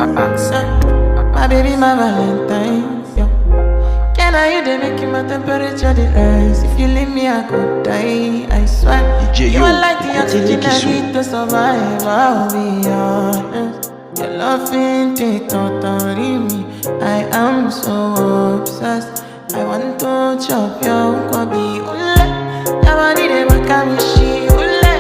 My baby, my Valentine. Yo. Can I you they make my temperature the rise? If you leave me, I could die. I swear. DJ You Yo, are like the oxygen I Kisu. need to survive. I'll be honest. Your loving take totally me. I am so obsessed. I want to chop your kwabi.